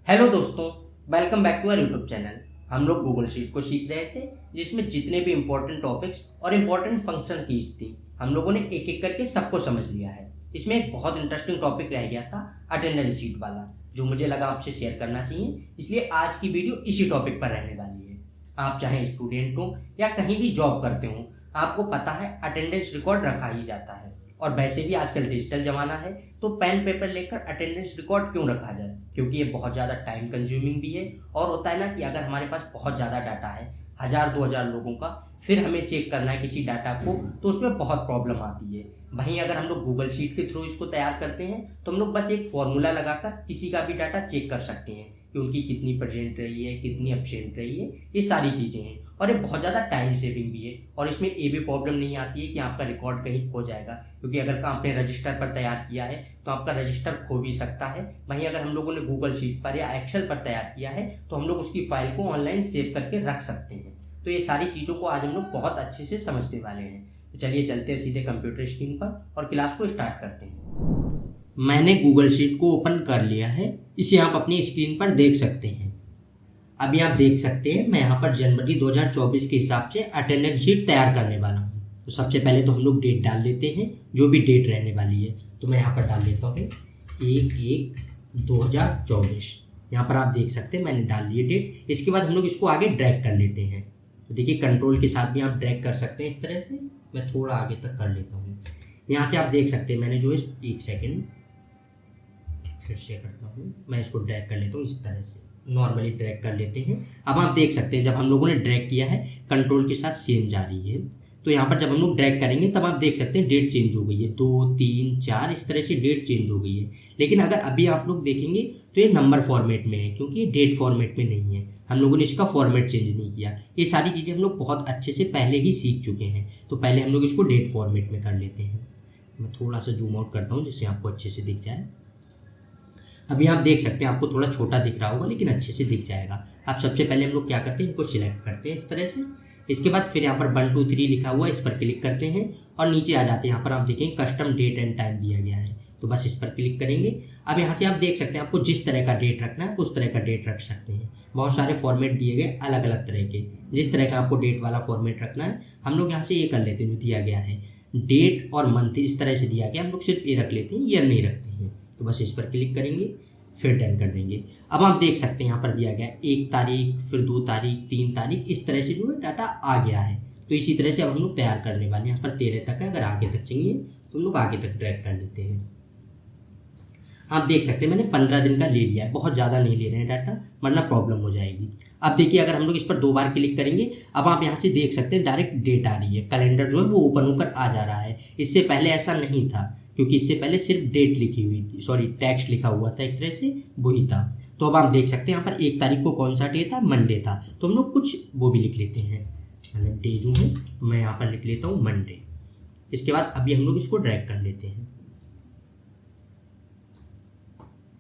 Hello दोस्तों, welcome back to our YouTube channel. हम लोग गूगल शीट को सीख रहे थे, जिसमें जितने भी इंपॉर्टेंट टॉपिक्स और इंपॉर्टेंट फंक्शन कीज थी हम लोगों ने एक एक करके सबको समझ लिया है। इसमें एक बहुत इंटरेस्टिंग टॉपिक रह गया था, अटेंडेंस शीट वाला, जो मुझे लगा आपसे शेयर करना चाहिए। इसलिए आज की वीडियो इसी टॉपिक पर रहने वाली है। आप चाहे स्टूडेंट हो या कहीं भी जॉब करते हो, आपको पता है अटेंडेंस रिकॉर्ड रखा ही जाता है। और वैसे भी आजकल डिजिटल ज़माना है, तो पेन पेपर लेकर अटेंडेंस रिकॉर्ड क्यों रखा जाए, क्योंकि ये बहुत ज़्यादा टाइम कंज्यूमिंग भी है। और होता है ना कि अगर हमारे पास बहुत ज़्यादा डाटा है, 1000-2000 लोगों का, फिर हमें चेक करना है किसी डाटा को, तो उसमें बहुत प्रॉब्लम आती है। वहीं अगर हम लोग गूगल शीट के थ्रू इसको तैयार करते हैं, तो हम लोग बस एक फॉर्मूला लगाकर किसी का भी डाटा चेक कर सकते हैं कि उनकी कितनी प्रेजेंट रही है, कितनी एब्सेंट रही है, ये सारी चीज़ें हैं। और ये बहुत ज़्यादा टाइम सेविंग भी है। और इसमें ये भी प्रॉब्लम नहीं आती है कि आपका रिकॉर्ड कहीं खो जाएगा, क्योंकि अगर आपने रजिस्टर पर तैयार किया है तो आपका रजिस्टर खो भी सकता है। वहीं अगर हम लोगों ने गूगल शीट पर या एक्सेल पर तैयार किया है, तो हम लोग उसकी फाइल को ऑनलाइन सेव करके रख सकते हैं। तो ये सारी चीज़ों को आज हम लोग बहुत अच्छे से समझने वाले हैं। तो चलिए चलते हैं सीधे कंप्यूटर स्क्रीन पर और क्लास को स्टार्ट करते हैं। मैंने गूगल शीट को ओपन कर लिया है, इसे आप अपनी स्क्रीन पर देख सकते हैं। अभी आप देख सकते हैं मैं यहाँ पर जनवरी 2024 के हिसाब से अटेंडेंस शीट तैयार करने वाला हूँ। तो सबसे पहले तो हम लोग डेट डाल लेते हैं, जो भी डेट रहने वाली है। तो मैं यहाँ पर डाल लेता हूँ 1/1/2024। यहाँ पर आप देख सकते हैं मैंने डाल ली डेट। इसके बाद हम लोग इसको आगे ड्रैग कर लेते हैं। तो देखिए कंट्रोल के साथ भी आप ड्रैग कर सकते हैं इस तरह से। मैं थोड़ा आगे तक कर लेता हूँ। यहाँ से आप देख सकते हैं मैंने जो है, एक सेकेंड फिर से करता हूँ, मैं इसको ड्रैग कर लेता हूँ इस तरह से, नॉर्मली ड्रैग कर लेते हैं। अब आप देख सकते हैं जब हम लोगों ने ड्रैग किया है, कंट्रोल के साथ सेम जा रही है। तो यहाँ पर जब हम लोग ड्रैग करेंगे तब आप देख सकते हैं डेट चेंज हो गई है, 2, 3, 4 इस तरह से डेट चेंज हो गई है। लेकिन अगर अभी आप लोग देखेंगे तो ये नंबर फॉर्मेट में है, क्योंकि ये डेट फॉर्मेट में नहीं है। हम लोगों ने इसका फॉर्मेट चेंज नहीं किया। ये सारी चीज़ें हम लोग बहुत अच्छे से पहले ही सीख चुके हैं। तो पहले हम लोग इसको डेट फॉर्मेट में कर लेते हैं। मैं थोड़ा सा जूम आउट करता हूँ जिससे आपको अच्छे से दिख जाए। अभी आप देख सकते हैं, आपको थोड़ा छोटा दिख रहा होगा लेकिन अच्छे से दिख जाएगा। आप सबसे पहले हम लोग क्या करते हैं, इनको सिलेक्ट करते हैं इस तरह से। इसके बाद फिर यहाँ पर 1, 2, 3 लिखा हुआ है, इस पर क्लिक करते हैं और नीचे आ जाते हैं। यहाँ पर आप देखेंगे कस्टम डेट एंड टाइम दिया गया है, तो बस इस पर क्लिक करेंगे। अब यहाँ से आप देख सकते हैं आपको जिस तरह का डेट रखना है उस तरह का डेट रख सकते हैं। बहुत सारे फॉर्मेट दिए गए अलग अलग तरह के, जिस तरह का आपको डेट वाला फॉर्मेट रखना है हम लोग यहाँ से ये कर लेते हैं। जो दिया गया है डेट और मंथ इस तरह से दिया गया, हम लोग सिर्फ ये रख लेते हैं, ईयर नहीं रखते हैं। तो बस इस पर क्लिक करेंगे, फिर डन कर देंगे। अब आप देख सकते हैं यहाँ पर दिया गया 1 तारीख, फिर 2 तारीख, 3 तारीख, इस तरह से जो है डाटा आ गया है। तो इसी तरह से अब हम लोग तैयार करने वाले हैं। यहाँ पर 13 तक है, अगर आगे तक चाहिए तो हम लोग आगे तक ड्रैग कर लेते हैं। आप देख सकते हैं मैंने 15 दिन का ले लिया है, बहुत ज़्यादा नहीं ले रहे हैं डाटा, वरना प्रॉब्लम हो जाएगी। अब देखिए अगर हम लोग इस पर 2 बार क्लिक करेंगे, अब आप यहाँ से देख सकते हैं डायरेक्ट डेट आ रही है, कैलेंडर जो है वो ओपन होकर आ जा रहा है। इससे पहले ऐसा नहीं था, क्योंकि इससे पहले सिर्फ डेट लिखी हुई थी, सॉरी टेक्स्ट लिखा हुआ था एक तरह से, वही था। तो अब आप देख सकते हैं यहाँ पर 1 तारीख को कौन सा डे था, मंडे था। तो हम लोग कुछ वो भी लिख लेते हैं, मतलब डे जो है मैं यहाँ पर लिख लेता हूँ मंडे। इसके बाद अभी हम लोग इसको ड्रैग कर लेते हैं।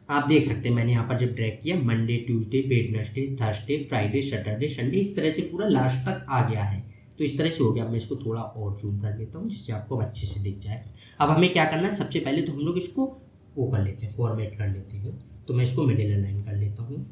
आप देख सकते हैं मैंने यहाँ पर जब ड्रैग किया, Monday, Tuesday, Wednesday, Thursday, Friday, Saturday, Sunday, इस तरह से पूरा लास्ट तक आ गया है। तो इस तरह से हो गया। मैं इसको थोड़ा और जूम कर लेता हूँ जिससे आपको अच्छे से दिख जाए। अब हमें क्या करना है, सबसे पहले तो हम लोग इसको वो कर लेते हैं, फॉर्मेट कर लेते हैं। तो मैं इसको मिडिल अलाइन कर लेता हूँ।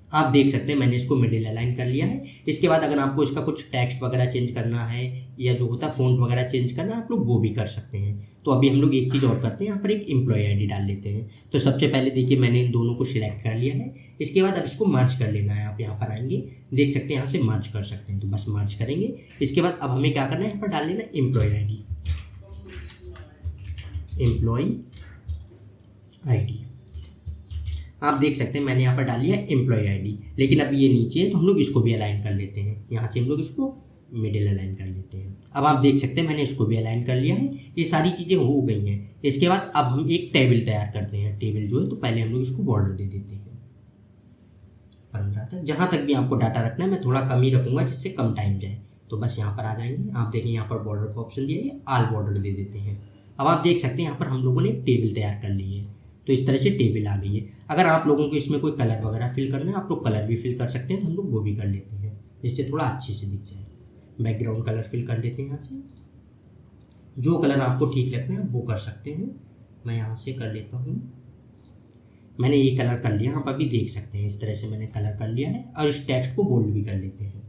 आप देख सकते हैं मैंने इसको मिडिल अलाइन कर लिया है। इसके बाद अगर आपको इसका कुछ टेक्स्ट वगैरह चेंज करना है या जो होता है फ़ॉन्ट वगैरह चेंज करना है, आप लोग वो भी कर सकते हैं। तो अभी हम लोग एक चीज़ और करते हैं, यहाँ पर एक एम्प्लॉय आईडी डाल लेते हैं। तो सबसे पहले देखिए मैंने इन दोनों को सिलेक्ट कर लिया है। इसके बाद अब इसको मर्ज कर लेना है। आप यहाँ पर आएंगे, देख सकते हैं यहाँ से मर्ज कर सकते हैं, तो बस मर्ज करेंगे। इसके बाद अब हमें क्या करना है, यहाँ पर डाल लेना एम्प्लॉय आईडी, एम्प्लॉय आईडी। आप देख सकते हैं मैंने यहाँ पर डाल लिया एम्प्लॉय आईडी, लेकिन अब ये नीचे है तो हम लोग इसको भी अलाइन कर लेते हैं। यहाँ से हम लोग इसको मिडिल अलाइन कर लेते हैं। अब आप देख सकते हैं मैंने इसको भी अलाइन कर लिया है। ये सारी चीज़ें हो गई हैं। इसके बाद अब हम एक टेबल तैयार करते हैं। टेबल जो है, तो पहले हम लोग इसको बॉर्डर दे देते हैं 15 तक। जहाँ तक भी आपको डाटा रखना है, मैं थोड़ा कम ही रखूँगा जिससे कम टाइम जाए। तो बस यहाँ पर आ जाएंगे, आप देखें यहाँ पर बॉर्डर का ऑप्शन दिया है, ऑल बॉर्डर दे देते हैं। अब आप देख सकते हैं यहाँ पर हम लोगों ने एक टेबल तैयार कर ली है। तो इस तरह से टेबल आ गई है। अगर आप लोगों को इसमें कोई कलर वगैरह फिल करना है, आप लोग कलर भी फिल कर सकते हैं, तो हम लोग वो भी कर लेते हैं जिससे थोड़ा अच्छे से दिख जाए। बैकग्राउंड कलर फिल कर लेते हैं यहाँ से, जो कलर आपको ठीक लगता है वो कर सकते हैं। मैं यहाँ से कर लेता हूँ मैंने ये कलर कर लिया, आप अभी देख सकते हैं इस तरह से मैंने कलर कर लिया है। और इस टेक्स्ट को बोल्ड भी कर लेते हैं,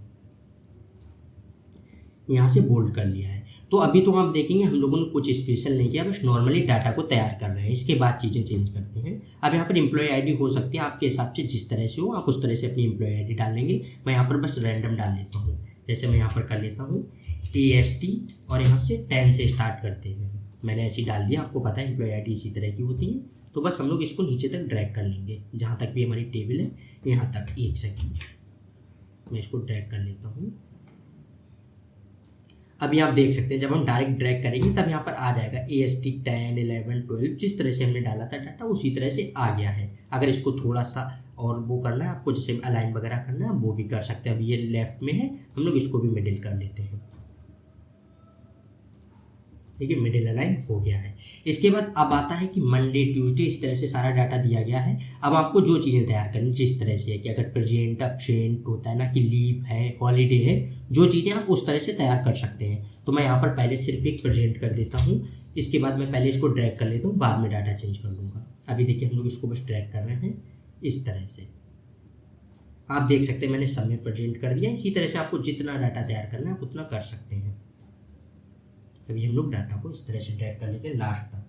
यहाँ से बोल्ड कर लिया है। तो अभी तो आप देखेंगे हम लोगों ने कुछ स्पेशल नहीं किया, बस नॉर्मली डाटा को तैयार कर रहे हैं। इसके बाद चीज़ें चेंज करते हैं। अब यहाँ पर एम्प्लॉय आईडी हो सकती है आपके हिसाब से, जिस तरह से हो आप उस तरह से अपनी एम्प्लॉय आईडी डाल लेंगे। मैं यहाँ पर बस रैंडम डाल लेता हूँ। जैसे मैं यहाँ पर कर लेता हूँ AST और यहाँ से 10 से स्टार्ट करते हैं। मैंने ऐसे डाल दिया, आपको पता है एम्प्लॉय आईडी इसी तरह की होती है। तो बस हम लोग इसको नीचे तक ड्रैग कर लेंगे, जहाँ तक भी हमारी टेबल है यहाँ तक। एक सेकेंड, मैं इसको ड्रैग कर लेता हूँ। अभी आप देख सकते हैं जब हम डायरेक्ट ड्रैग करेंगे तब यहाँ पर आ जाएगा AST 10, 11, 12, जिस तरह से हमने डाला था डाटा उसी तरह से आ गया है। अगर इसको थोड़ा सा और वो करना है आपको, जैसे अलाइन वगैरह करना है, वो भी कर सकते हैं। अभी ये लेफ्ट में है, हम लोग इसको भी मिडिल कर लेते हैं। ठीक है, मिडिल अलाइन हो गया है। इसके बाद अब आता है कि मंडे, ट्यूसडे, इस तरह से सारा डाटा दिया गया है। अब आपको जो चीज़ें तैयार करनी, जिस तरह से है कि अगर प्रेजेंट, अब्सेंट होता है ना, कि लीव है, हॉलीडे है, जो चीज़ें आप उस तरह से तैयार कर सकते हैं। तो मैं यहाँ पर पहले सिर्फ एक प्रेजेंट कर देता हूँ। इसके बाद मैं पहले इसको ड्रैग कर लेता हूँ, बाद में डाटा चेंज कर दूँगा। अभी देखिए हम लोग इसको बस ड्रैग कर रहे हैं इस तरह से। आप देख सकते हैं मैंने सब में प्रेजेंट कर दिया। इसी तरह से आपको जितना डाटा तैयार करना है आप उतना कर सकते हैं। अभी हम लोग डाटा को इस तरह से ड्रैग कर लेते हैं लास्ट तक।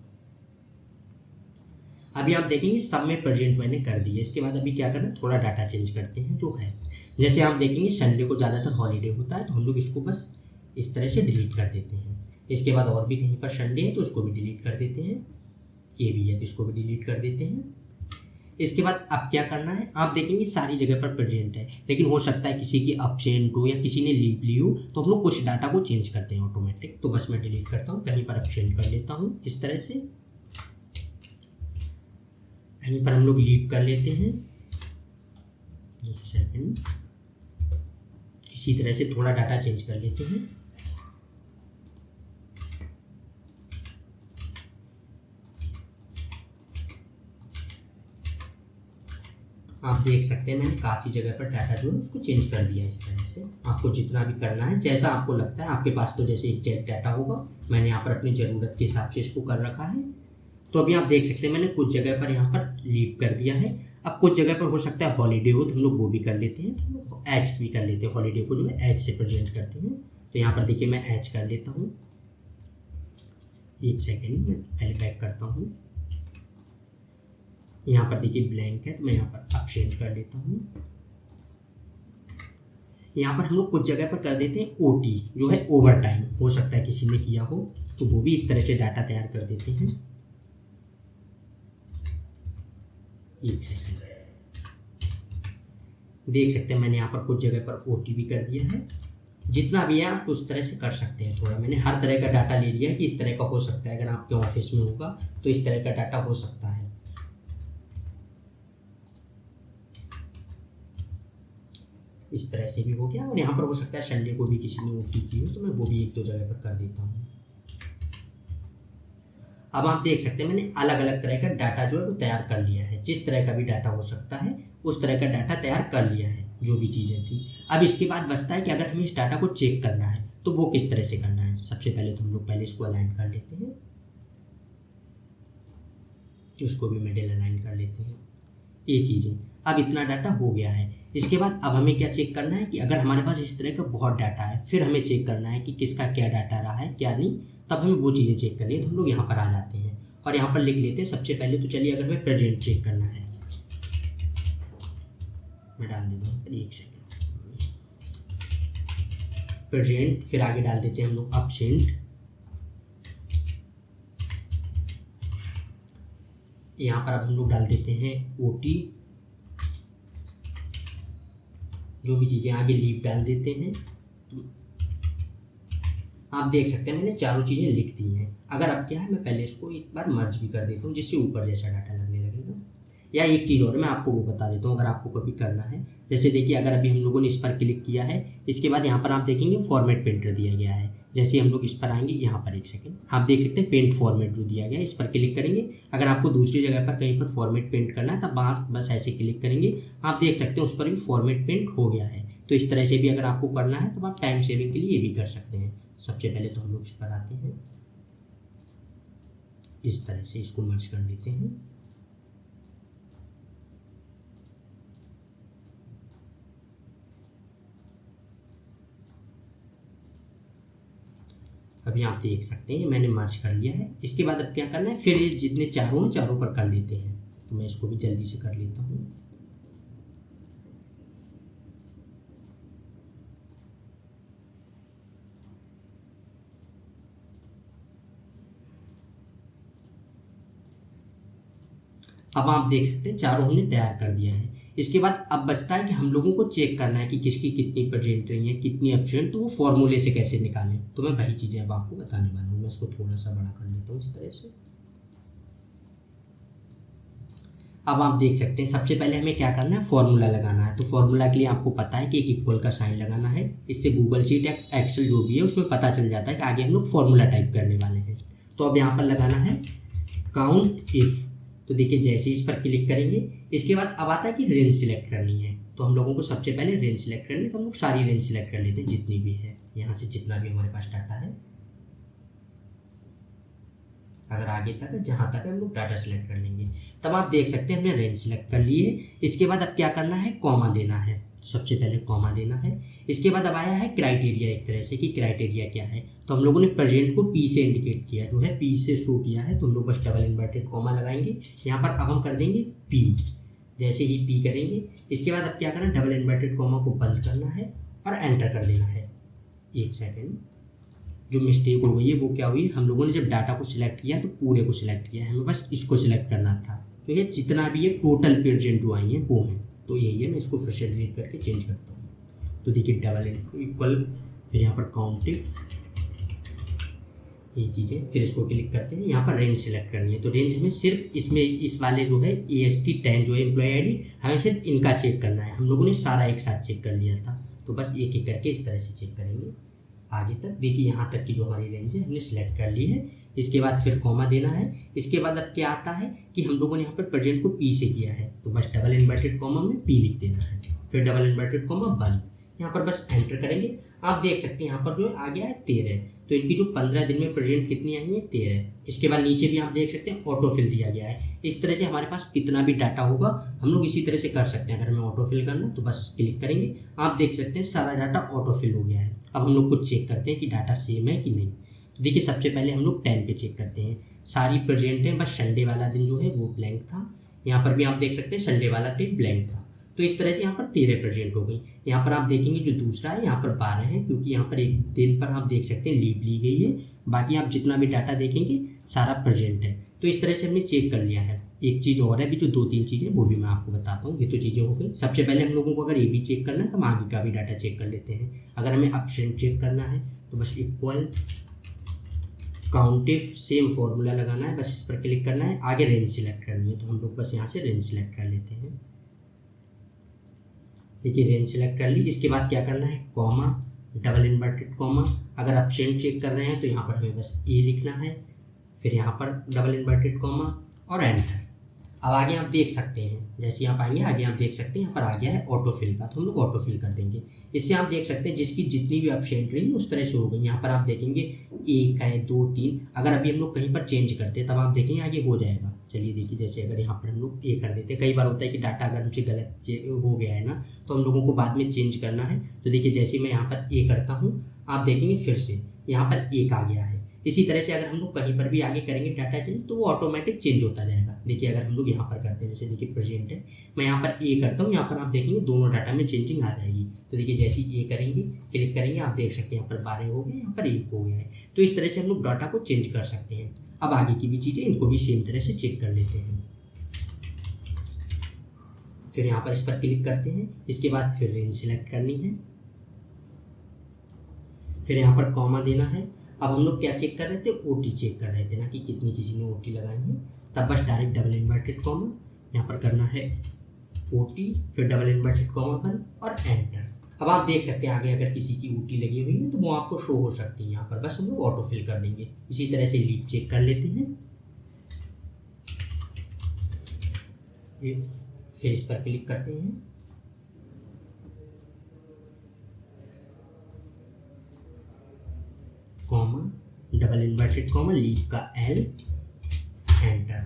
अभी आप देखेंगे सब में प्रेजेंट मैंने कर दिया। इसके बाद अभी क्या करना है, थोड़ा डाटा चेंज करते हैं जो है। जैसे आप देखेंगे संडे को ज़्यादातर हॉलीडे होता है, तो हम लोग इसको बस इस तरह से डिलीट कर देते हैं। इसके बाद और भी कहीं पर संडे है तो उसको भी डिलीट कर देते हैं। ये भी है तो इसको भी डिलीट कर देते हैं। इसके बाद अब क्या करना है, आप देखेंगे सारी जगह पर प्रेजेंट है, लेकिन हो सकता है किसी की अब्सेंट हो या किसी ने लीव ली हो, तो हम लोग कुछ डाटा को चेंज करते हैं ऑटोमेटिक। तो बस मैं डिलीट करता हूँ, कहीं पर अब्सेंट कर लेता हूँ इस तरह से, कहीं पर हम लोग लीव कर लेते हैं। एक सेकेंड, इसी तरह से थोड़ा डाटा चेंज कर लेते हैं। आप देख सकते हैं मैंने काफ़ी जगह पर डाटा जो है उसको चेंज कर दिया इस तरह से। आपको जितना भी करना है, जैसा आपको लगता है, आपके पास तो जैसे एग्जैक्ट डाटा होगा, मैंने यहाँ पर अपनी ज़रूरत के हिसाब से इसको कर रखा है। तो अभी आप देख सकते हैं मैंने कुछ जगह पर यहाँ पर लीव कर दिया है। अब कुछ जगह पर हो सकता है हॉलीडे हो, तो हम लोग वो भी कर लेते हैं, तो एच भी कर लेते हैं। हॉलीडे को जो है एच से प्रेजेंट करते हैं। तो यहाँ पर देखिए मैं एच कर लेता हूँ। एक सेकेंड, मैं पहले बैक करता हूँ। यहाँ पर देखिए ब्लैंक है, तो मैं यहाँ पर अब्सेंट कर लेता हूँ। यहाँ पर हम लोग कुछ जगह पर कर देते हैं OT, जो है ओवर टाइम, हो सकता है किसी ने किया हो, तो वो भी इस तरह से डाटा तैयार कर देते हैं। एक सेकेंड, देख सकते हैं मैंने यहाँ पर कुछ जगह पर OT भी कर दिया है। जितना भी है आप उस तरह से कर सकते हैं। थोड़ा मैंने हर तरह का डाटा ले लिया है कि इस तरह का हो सकता है, अगर आपके ऑफिस में होगा तो इस तरह का डाटा हो सकता है। इस तरह से भी हो गया। और यहाँ पर हो सकता है संडे को भी किसी ने OT की हो, तो मैं वो भी एक दो जगह पर कर देता हूँ। अब आप देख सकते हैं मैंने अलग अलग तरह का डाटा जो है वो तैयार कर लिया है। जिस तरह का भी डाटा हो सकता है उस तरह का डाटा तैयार कर लिया है, जो भी चीज़ें थी। अब इसके बाद बचता है कि अगर हमें इस डाटा को चेक करना है तो वो किस तरह से करना है। सबसे पहले तो हम लोग पहले इसको अलाइन कर लेते हैं, इसको भी मिडिल अलाइन कर लेते हैं। ये चीज़ें, अब इतना डाटा हो गया है। इसके बाद अब हमें क्या चेक करना है कि अगर हमारे पास इस तरह का बहुत डाटा है, फिर हमें चेक करना है कि किसका क्या डाटा रहा है क्या नहीं, तब हमें वो चीज़ें चेक करनी है। तो हम लोग यहाँ पर आ जाते हैं और यहाँ पर लिख लेते हैं सबसे पहले। तो चलिए, अगर हमें प्रेजेंट चेक करना है, मैं डाल देता हूँ, एक सेकेंड, प्रेजेंट, फिर आगे डाल देते हैं हम लोग अब्सेंट। यहाँ पर अब हम लोग डाल देते हैं OT, जो भी चीज़ें आगे लीव डाल देते हैं। आप देख सकते हैं मैंने चारों चीज़ें लिख दी हैं। अगर अब क्या है, मैं पहले इसको एक बार मर्ज भी कर देता हूँ, जिससे ऊपर जैसा डाटा लगने लगेगा। या एक चीज़ और मैं आपको वो बता देता हूँ, अगर आपको कभी करना है। जैसे देखिए, अगर अभी हम लोगों ने इस पर क्लिक किया है, इसके बाद यहाँ पर आप देखेंगे फॉर्मेट पेंटर दिया गया है। जैसे हम लोग इस पर आएंगे, यहाँ पर एक सेकेंड, आप देख सकते हैं पेंट फॉर्मेट जो दिया गया है, इस पर क्लिक करेंगे। अगर आपको दूसरी जगह पर कहीं पर फॉर्मेट पेंट करना है, तब आप बस ऐसे क्लिक करेंगे, आप देख सकते हैं उस पर भी फॉर्मेट पेंट हो गया है। तो इस तरह से भी अगर आपको करना है तो आप टाइम सेविंग के लिए ये भी कर सकते हैं। सबसे पहले तो हम लोग इस पर आते हैं, इस तरह से इसको मर्ज कर लेते हैं। भी आप देख सकते हैं मैंने मर्ज कर लिया है। इसके बाद अब क्या करना है, फिर ये जितने चारों हैं चारों पर कर लेते हैं। तो मैं इसको भी जल्दी से कर लेता हूँ। अब आप देख सकते हैं चारों हमने तैयार कर दिया है। इसके बाद अब बचता है कि हम लोगों को चेक करना है कि किसकी कितनी परसेंट रही है, कितनी एब्सेंट, तो वो फॉर्मूले से कैसे निकालें। तो मैं वही चीज़ें अब आपको बताने वाला हूँ। मैं इसको थोड़ा सा बड़ा कर लेता हूँ इस तरह से। अब आप देख सकते हैं सबसे पहले हमें क्या करना है, फॉर्मूला लगाना है। तो फॉर्मूला के लिए आपको पता है कि एक इक्वल का साइन लगाना है। इससे गूगल शीट या एक्सेल जो भी है उसमें पता चल जाता है कि आगे हम लोग फॉर्मूला टाइप करने वाले हैं। तो अब यहाँ पर लगाना है काउंट इफ़। तो देखिए जैसे इस पर क्लिक करेंगे, इसके बाद अब आता है कि रेंज सिलेक्ट करनी है। तो हम लोगों को सबसे पहले रेंज सिलेक्ट करनी है। तो हम लोग सारी रेंज सिलेक्ट कर लेते हैं जितनी भी है, यहाँ से जितना भी हमारे पास डाटा है। अगर आगे तक है जहाँ तक है हम लोग डाटा सिलेक्ट कर लेंगे। तब आप देख सकते हैं हमने रेंज सिलेक्ट कर ली है। इसके बाद अब क्या करना है, कॉमा देना है। सबसे पहले कॉमा देना है। इसके बाद अब आया है क्राइटेरिया, एक तरह से कि क्राइटेरिया क्या है। तो हम लोगों ने प्रेजेंट को पी से इंडिकेट किया, जो है पी से शो किया है। तो हम लोग बस डबल इन्वर्टेड कॉमा लगाएंगे यहाँ पर। अब हम कर देंगे पी। जैसे ही पी करेंगे, इसके बाद अब क्या करना है, डबल इन्वर्टेड कॉमा को बंद करना है और एंटर कर देना है। एक सेकेंड, जो मिस्टेक हो गई है वो क्या हुई, हम लोगों ने जब डाटा को सिलेक्ट किया तो पूरे को सिलेक्ट किया है, हमें बस इसको सिलेक्ट करना था। तो ये जितना भी ये टोटल प्रेजेंट जो आई हैं वो हैं। तो यही है, मैं इसको फिर से डिलीट करके चेंज करता हूँ। तो देखिए डबल इक्वल, फिर यहाँ पर काउंटिव, ये चीज़ें, फिर इसको क्लिक करते हैं। यहाँ पर रेंज सिलेक्ट करनी है। तो रेंज हमें सिर्फ इसमें इस वाले जो है AST 10 जो है एम्प्लॉय ID, हमें सिर्फ इनका चेक करना है। हम लोगों ने सारा एक साथ चेक कर लिया था, तो बस एक एक करके इस तरह से चेक करेंगे आगे तक। देखिए यहाँ तक की जो हमारी रेंज है हमने सिलेक्ट कर ली है। इसके बाद फिर कॉमा देना है। इसके बाद अब क्या आता है कि हम लोगों ने यहाँ पर प्रेजेंट को पी से किया है, तो बस डबल इन्वर्टेड कॉमा में पी लिख देना है। फिर डबल इन्वर्टेड कॉमा बंद, यहाँ पर बस एंटर करेंगे। आप देख सकते हैं यहाँ पर जो है आ गया है 13। तो इनकी जो 15 दिन में प्रेजेंट कितनी आई है, 13। इसके बाद नीचे भी आप देख सकते हैं ऑटोफिल दिया गया है। इस तरह से हमारे पास कितना भी डाटा होगा हम लोग इसी तरह से कर सकते हैं। अगर हमें ऑटोफिल करना तो बस क्लिक करेंगे, आप देख सकते हैं सारा डाटा ऑटोफिल हो गया है। अब हम लोग कुछ चेक करते हैं कि डाटा सेम है कि नहीं। तो देखिए सबसे पहले हम लोग 10 पे चेक करते हैं, सारी प्रेजेंट है, बस संडे वाला दिन जो है वो ब्लैंक था। यहाँ पर भी आप देख सकते हैं संडे वाला दिन ब्लैंक था। तो इस तरह से यहाँ पर 13 प्रेजेंट हो गई। यहाँ पर आप देखेंगे जो दूसरा है यहाँ पर 12 है, क्योंकि यहाँ पर एक दिन पर आप देख सकते हैं लीव ली गई है। बाकी आप जितना भी डाटा देखेंगे सारा प्रेजेंट है। तो इस तरह से हमने चेक कर लिया है। एक चीज़ और है भी, जो 2-3 चीज़ें वो भी मैं आपको बताता हूँ। ये तो चीज़ें हो गई। सबसे पहले हम लोगों को अगर ये भी चेक करना है तो हम आगे का भी डाटा चेक कर लेते हैं। अगर हमें एब्सेंट चेक करना है तो बस इक्वल काउंटिव, सेम फॉर्मूला लगाना है, बस इस पर क्लिक करना है। आगे रेंज सिलेक्ट करनी है, तो हम लोग बस यहाँ से रेंज सिलेक्ट कर लेते हैं। देखिए रेंज सिलेक्ट कर ली। इसके बाद क्या करना है, कॉमा, डबल इन्वर्टेड कॉमा। अगर एब्सेंट चेक कर रहे हैं तो यहाँ पर हमें बस ए लिखना है, फिर यहाँ पर डबल इन्वर्टेड कॉमा और एंटर। अब आगे आप देख सकते हैं, जैसे यहाँ आएंगे आगे आप देख सकते हैं यहाँ पर आ गया है ऑटोफिल का, तो हम लोग ऑटोफिल कर देंगे। इससे आप देख सकते हैं जिसकी जितनी भी एब्सेंट रही उस तरह से हो गई। यहाँ पर आप देखेंगे 1 है, 2, 3। अगर अभी हम लोग कहीं पर चेंज करते हैं तब आप देखेंगे आगे हो जाएगा। चलिए देखिए, जैसे अगर यहाँ पर हम लोग ए कर देते हैं, कई बार होता है कि डाटा अगर हमसे गलत हो गया है ना, तो हम लोगों को बाद में चेंज करना है। तो देखिए जैसे मैं यहाँ पर ए करता हूँ, आप देखेंगे फिर से यहाँ पर 1 आ गया है। इसी तरह से अगर हम लोग कहीं पर भी आगे करेंगे डाटा चेंज तो वो ऑटोमेटिक चेंज होता जाएगा। देखिए अगर हम लोग यहाँ पर करते हैं, जैसे देखिए प्रेजेंट है, मैं यहाँ पर ए करता हूँ, यहाँ पर आप देखेंगे दोनों डाटा में चेंजिंग आ जाएगी। तो देखिए जैसे ही ए करेंगे, क्लिक करेंगे, आप देख सकते हैं यहाँ पर 12 हो गए, यहाँ पर 1 हो गया है। तो इस तरह से हम लोग डाटा को चेंज कर सकते हैं। अब आगे की भी चीज़ें इनको भी सेम तरह से चेक कर लेते हैं। फिर यहाँ पर इस पर क्लिक करते हैं। इसके बाद फिर रेंज सिलेक्ट करनी है, फिर यहाँ पर कॉमा देना है। अब हम लोग क्या चेक कर रहे थे, ओटी चेक कर रहे थे ना, कि कितनी किसी ने ओटी लगाई है। तब बस डायरेक्ट डबल इन्वर्टेड कॉमा यहाँ पर करना है ओटी, फिर डबल इन्वर्टेड कॉमा बंद और एंटर। अब आप देख सकते हैं आगे अगर किसी की ओटी लगी हुई है तो वो आपको शो हो सकती है। यहाँ पर बस हम लोग ऑटोफिल कर देंगे। इसी तरह से लीव चेक कर लेते हैं। फिर इस पर क्लिक करते हैं, comma, double inverted comma, leave का एल, एंटर।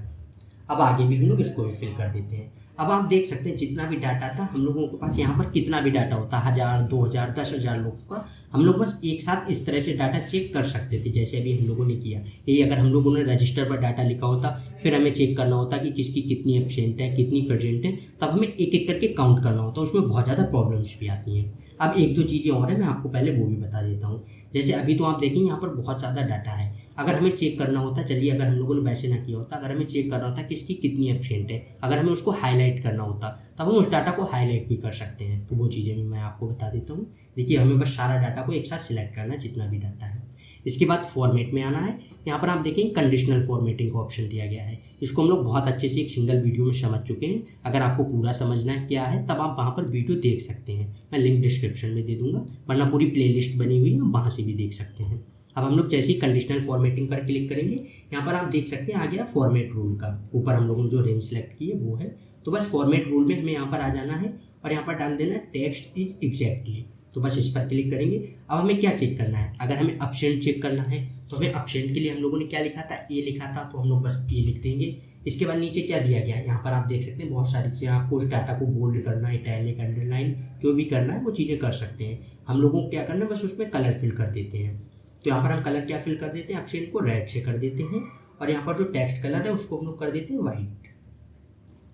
अब आगे भी हम लोग इसको भी फिल कर देते हैं। अब आप देख सकते हैं जितना भी डाटा था हम लोगों के पास, यहाँ पर कितना भी डाटा होता, 1000, 2000, 10,000 लोगों का, हम लोग बस एक साथ इस तरह से डाटा चेक कर सकते थे जैसे अभी हम लोगों ने किया। यही अगर हम लोगों ने रजिस्टर पर डाटा लिखा होता, फिर हमें चेक करना होता कि किसकी कितनी एब्सेंट है, कितनी प्रेजेंट है, तब हमें एक एक करके काउंट करना होता, उसमें बहुत ज़्यादा प्रॉब्लम्स भी आती हैं। अब एक दो चीज़ें और हैं, मैं आपको पहले वो भी बता देता हूँ। जैसे अभी तो आप देखेंगे यहाँ पर बहुत ज़्यादा डाटा है, अगर हमें चेक करना होता, चलिए अगर हम लोगों ने वैसे ना किया होता, अगर हमें चेक करना होता कि इसकी कितनी एब्सेंट है, अगर हमें उसको हाईलाइट करना होता तब हम उस डाटा को हाईलाइट भी कर सकते हैं। तो वो चीज़ें भी मैं आपको बता देता हूँ। देखिए हमें बस सारा डाटा को एक साथ सिलेक्ट करना है जितना भी डाटा है। इसके बाद फॉर्मेट में आना है। यहाँ पर आप देखेंगे कंडीशनल फॉर्मेटिंग का ऑप्शन दिया गया है। इसको हम लोग बहुत अच्छे से एक सिंगल वीडियो में समझ चुके हैं। अगर आपको पूरा समझना है क्या है तब आप वहाँ पर वीडियो देख सकते हैं, मैं लिंक डिस्क्रिप्शन में दे दूँगा, वरना पूरी प्लेलिस्ट बनी हुई है, वहाँ से भी देख सकते हैं। अब हम लोग जैसे ही कंडीशनल फॉर्मेटिंग पर क्लिक करेंगे, यहाँ पर आप देख सकते हैं आ गया फॉर्मेट रूल का, ऊपर हम लोगों ने जो रेंज सेलेक्ट की है वो है। तो बस फॉर्मेट रूल में हमें यहाँ पर आ जाना है और यहाँ पर डाल देना है टेक्स्ट इज एग्जैक्टली। तो बस इस पर क्लिक करेंगे। अब हमें क्या चेक करना है, अगर हमें एब्सेंट चेक करना है तो हमें एब्सेंट के लिए हम लोगों ने क्या लिखा था, ए लिखा था, तो हम लोग बस ए लिख देंगे। इसके बाद नीचे क्या दिया गया है, यहाँ पर आप देख सकते हैं बहुत सारी चीज़ें, आपको उस डाटा को बोल्ड करना है, इटैलिक, अंडरलाइन, जो भी करना है वो चीज़ें कर सकते हैं। हम लोगों को क्या करना है, बस उसमें कलर फिल कर देते हैं। तो यहाँ पर हम कलर क्या फिल कर देते हैं, एब्सेंट को रेड से कर देते हैं और यहाँ पर जो टेक्स्ट कलर है उसको हम लोग कर देते हैं वाइट,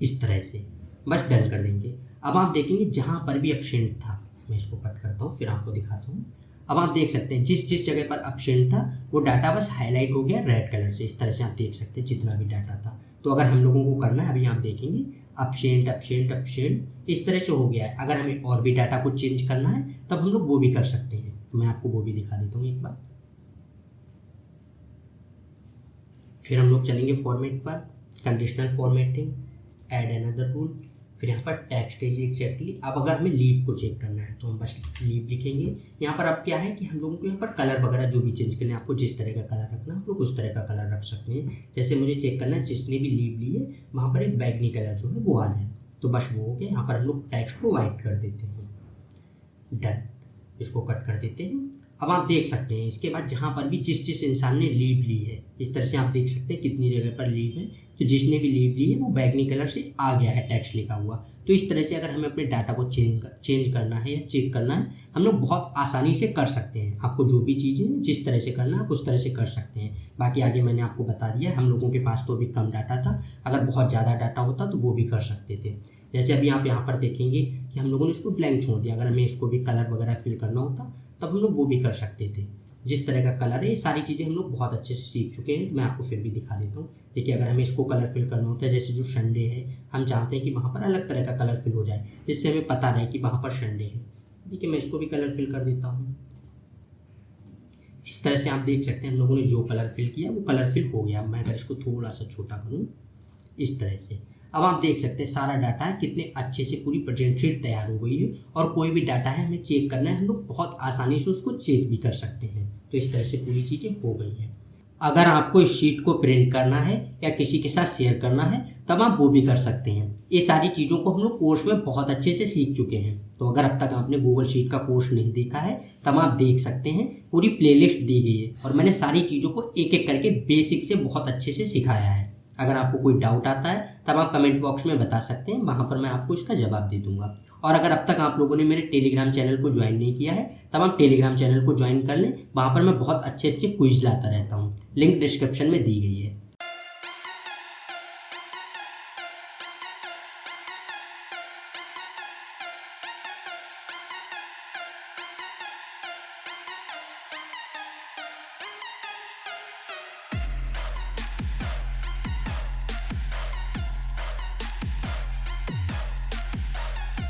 इस तरह से बस डन कर देंगे। अब आप देखेंगे जहाँ पर भी एब्सेंट था, मैं इसको कट करता हूँ फिर आपको दिखाता हूँ। अब आप देख सकते हैं जिस जिस जगह पर एब्सेंट था वो डाटा बस हाईलाइट हो गया रेड कलर से, इस तरह से आप देख सकते हैं जितना भी डाटा था। तो अगर हम लोगों को करना है, अभी आप देखेंगे एब्सेंट एब्सेंट एब्सेंट इस तरह से हो गया है। अगर हमें और भी डाटा को चेंज करना है तब हम लोग वो भी कर सकते हैं, मैं आपको वो भी दिखा देता हूँ एक बार। फिर हम लोग चलेंगे फॉर्मेट पर, conditional formatting, add another rule, फिर यहाँ पर टेक्स्ट इज एग्जैक्टली। अब अगर हमें लीव को चेक करना है तो हम बस लीव लिखेंगे। यहाँ पर अब क्या है कि हम लोगों को यहाँ पर कलर वगैरह जो भी चेंज करना है, आपको जिस तरह का कलर रखना है आप लोग उस तरह का कलर रख सकते हैं। जैसे मुझे चेक करना है जिसने भी लीव ली है वहाँ पर एक बैगनी कलर जो है वो आ जाए, तो बस वो हो गया। यहाँ पर हम लोग टेक्स्ट को वाइट कर देते हैं, डन, इसको कट कर देते हैं। अब आप देख सकते हैं इसके बाद जहाँ पर भी जिस जिस इंसान ने लीव ली है, इस तरह से आप देख सकते हैं कितनी जगह पर लीव है, तो जिसने भी लीव ली है वो बैगनी कलर से आ गया है टेक्स्ट लिखा हुआ। तो इस तरह से अगर हमें अपने डाटा को चेंज करना है या चेक करना है, हम लोग बहुत आसानी से कर सकते हैं। आपको जो भी चीज़ें जिस तरह से करना है आप उस तरह से कर सकते हैं। बाकी आगे मैंने आपको बता दिया, हम लोगों के पास तो अभी कम डाटा था, अगर बहुत ज़्यादा डाटा होता तो वो भी कर सकते थे। जैसे अभी आप यहाँ पर देखेंगे कि हम लोगों ने इसको ब्लैंक छोड़ दिया, अगर हमें इसको भी कलर वगैरह फिल करना होता तब हम लोग वो भी कर सकते थे। जिस तरह का कलर है, ये सारी चीज़ें हम लोग बहुत अच्छे से सीख चुके हैं। मैं आपको फिर भी दिखा देता हूँ। देखिए अगर हमें इसको कलर फिल करना होता है, जैसे जो संडे है हम चाहते हैं कि वहाँ पर अलग तरह का कलर फिल हो जाए जिससे हमें पता रहे कि वहाँ पर संडे है। देखिए मैं इसको भी कलर फिल कर देता हूँ, इस तरह से आप देख सकते हैं हम लोगों ने जो कलर फिल किया वो कलर फिल हो गया। मैं अगर इसको थोड़ा सा छोटा करूँ इस तरह से, अब आप देख सकते हैं सारा डाटा है कितने अच्छे से पूरी प्रेजेंटशीट तैयार हो गई है। और कोई भी डाटा है हमें चेक करना है, हम लोग बहुत आसानी से उसको चेक भी कर सकते हैं। तो इस तरह से पूरी चीज़ें हो गई हैं। अगर आपको इस शीट को प्रिंट करना है या किसी के साथ शेयर करना है तब आप वो भी कर सकते हैं। ये सारी चीज़ों को हम लोग कोर्स में बहुत अच्छे से सीख चुके हैं। तो अगर अब तक आपने गूगल शीट का कोर्स नहीं देखा है तब आप देख सकते हैं, पूरी प्लेलिस्ट दी गई है और मैंने सारी चीज़ों को एक एक करके बेसिक से बहुत अच्छे से सिखाया है। अगर आपको कोई डाउट आता है तब आप कमेंट बॉक्स में बता सकते हैं, वहाँ पर मैं आपको इसका जवाब दे दूँगा। और अगर अब तक आप लोगों ने मेरे टेलीग्राम चैनल को ज्वाइन नहीं किया है तब आप टेलीग्राम चैनल को ज्वाइन कर लें, वहाँ पर मैं बहुत अच्छे अच्छे क्विज लाता रहता हूँ, लिंक डिस्क्रिप्शन में दी गई है।